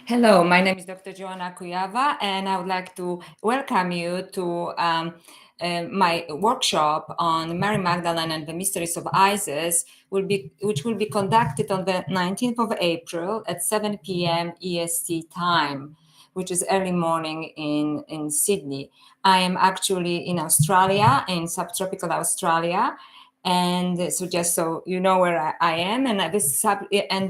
Hello, my name is Dr. Joanna Kuyava, and I would like to welcome you to my workshop on Mary Magdalene and the Mysteries of Isis, which will be conducted on the 19th of April at 7 p.m. EST time, which is early morning in Sydney. I am actually in Australia, in subtropical Australia, and so just so you know where I am, and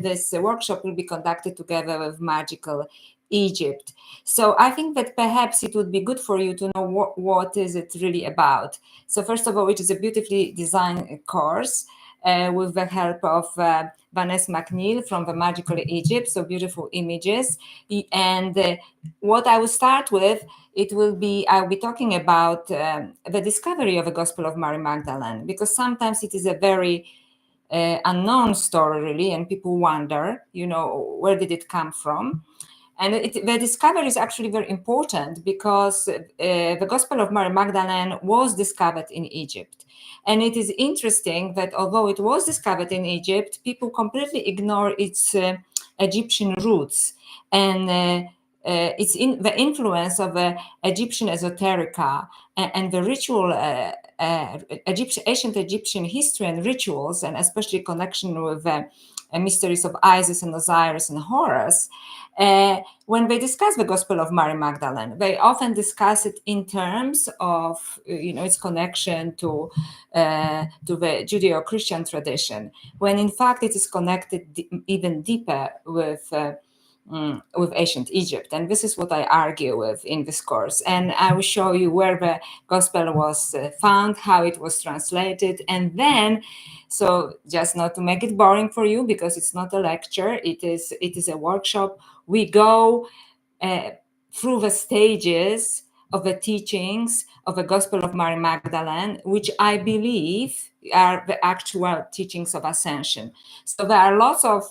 this workshop will be conducted together with Magical Egypt. So I think that perhaps it would be good for you to know what is it really about. So first of all, it is a beautifully designed course with the help of Vanessa McNeil from the Magical Egypt. So beautiful images, and what I will start with, I'll be talking about the discovery of the Gospel of Mary Magdalene, because sometimes it is a very unknown story, really, and people wonder, where did it come from? And the discovery is actually very important because the Gospel of Mary Magdalene was discovered in Egypt. And it is interesting that although it was discovered in Egypt, people completely ignore its Egyptian roots and it's in the influence of Egyptian esoterica and the ritual ancient Egyptian history and rituals, and especially connection with mysteries of Isis and Osiris and Horus. When they discuss the Gospel of Mary Magdalene, they often discuss it in terms of its connection to the Judeo-Christian tradition, when in fact it is connected even deeper with ancient Egypt. And this is what I argue with in this course. And I will show you where the gospel was found, how it was translated, and then, so just not to make it boring for you, because it's not a lecture, it is a workshop. We go through the stages of the teachings of the Gospel of Mary Magdalene, which I believe are the actual teachings of Ascension. So there are lots of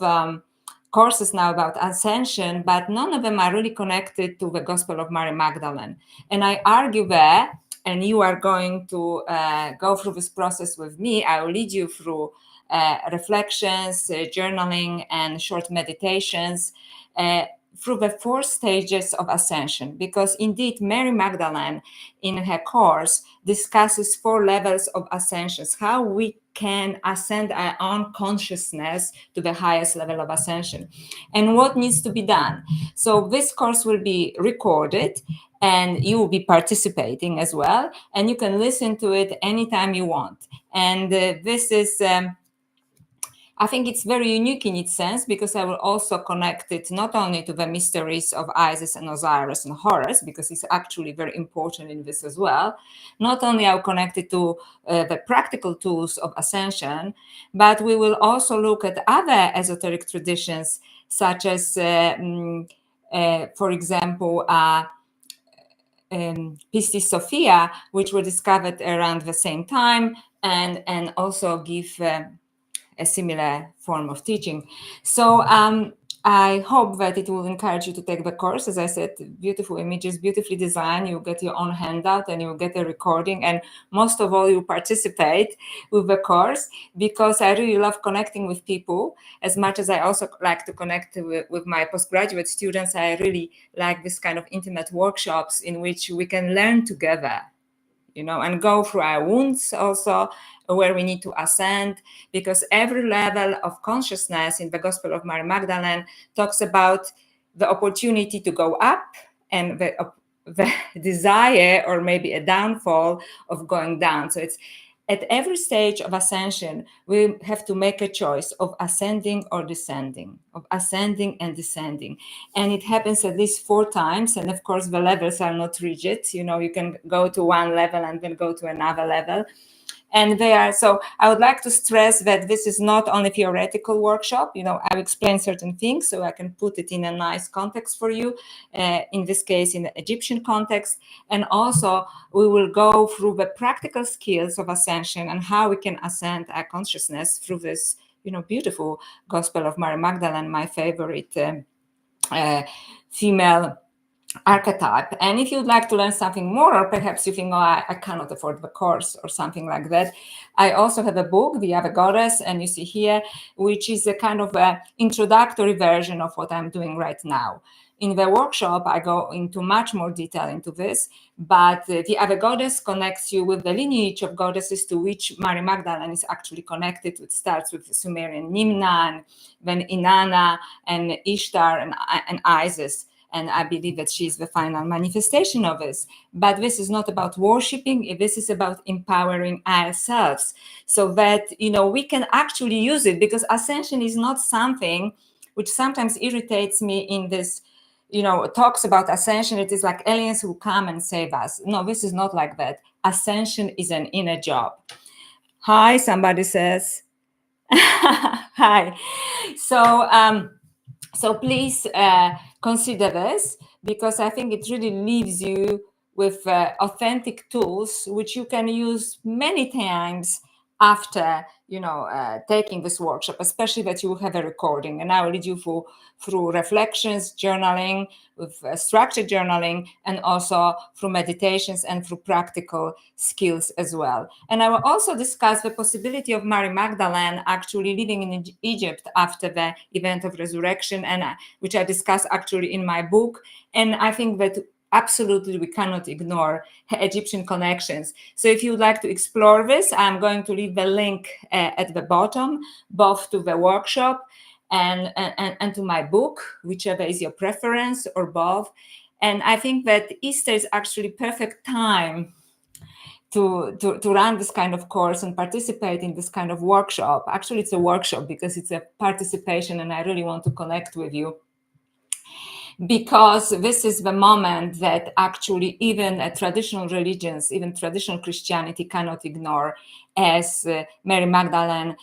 courses now about Ascension, but none of them are really connected to the Gospel of Mary Magdalene. And I argue that, and you are going to go through this process with me. I will lead you through reflections, journaling, and short meditations through the 4 stages of ascension, because indeed Mary Magdalene in her course discusses 4 levels of ascensions, how we can ascend our own consciousness to the highest level of ascension and what needs to be done. So this course will be recorded and you will be participating as well, and you can listen to it anytime you want. And this is I think it's very unique in its sense, because I will also connect it not only to the mysteries of Isis and Osiris and Horus, because it's actually very important in this as well. Not only I'll connect it to the practical tools of ascension, but we will also look at other esoteric traditions, such as, for example, Pistis Sophia, which were discovered around the same time, and also give a similar form of teaching. So I hope that it will encourage you to take the course. As I said, beautiful images, beautifully designed. You'll get your own handout and you'll get a recording. And most of all, you participate with the course, because I really love connecting with people. As much as I also like to connect with my postgraduate students, I really like this kind of intimate workshops in which we can learn together, and go through our wounds also, where we need to ascend, because every level of consciousness in the Gospel of Mary Magdalene talks about the opportunity to go up and the desire, or maybe a downfall, of going down. So it's at every stage of ascension, we have to make a choice of ascending or descending, of ascending and descending. And it happens at least 4 times. And of course, the levels are not rigid. You can go to one level and then go to another level. And so I would like to stress that this is not only theoretical workshop. I've explained certain things so I can put it in a nice context for you, in this case, in the Egyptian context. And also, we will go through the practical skills of ascension and how we can ascend our consciousness through this, beautiful Gospel of Mary Magdalene, my favorite female archetype. And if you'd like to learn something more, or perhaps you think, oh, I cannot afford the course or something like that, I also have a book, The Ave Goddess, and you see here, which is a kind of a introductory version of what I'm doing right now. In the workshop, I go into much more detail into this, but The Ave Goddess connects you with the lineage of goddesses to which Mary Magdalene is actually connected. It starts with Sumerian Nimna, and then Inanna, and Ishtar, and Isis. And I believe that she is the final manifestation of this. But this is not about worshiping, this is about empowering ourselves so that, we can actually use it, because ascension is not something which sometimes irritates me in this, talks about ascension. It is like aliens who come and save us. No, this is not like that. Ascension is an inner job. Hi, somebody says. Hi. So please consider this, because I think it really leaves you with authentic tools which you can use many times after taking this workshop, especially that you will have a recording. And I will lead you through reflections, journaling, with structured journaling, and also through meditations and through practical skills as well. And I will also discuss the possibility of Mary Magdalene actually living in Egypt after the event of resurrection, and which I discuss actually in my book. And I think that absolutely we cannot ignore Egyptian connections. So if you would like to explore this, I'm going to leave the link at the bottom, both to the workshop and to my book, whichever is your preference, or both. And I think that Easter is actually perfect time to run this kind of course and participate in this kind of workshop. Actually, it's a workshop because it's a participation, and I really want to connect with you, because this is the moment that actually even traditional religions, even traditional Christianity cannot ignore, as Mary Magdalene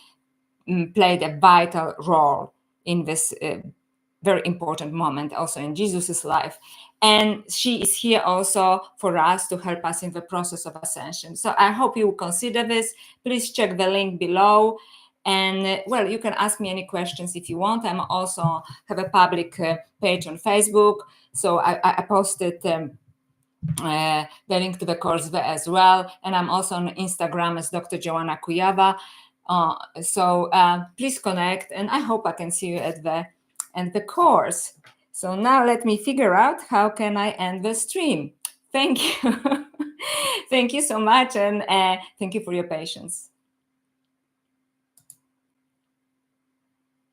played a vital role in this very important moment also in Jesus's life. And she is here also for us to help us in the process of ascension. So I hope you will consider this. Please check the link below. And well, you can ask me any questions if you want. I'm also have a public page on Facebook. So I posted the link to the course there as well. And I'm also on Instagram as Dr. Joanna Kujawa. So please connect, and I hope I can see you at the course. So now let me figure out how can I end the stream. Thank you. Thank you so much, and thank you for your patience.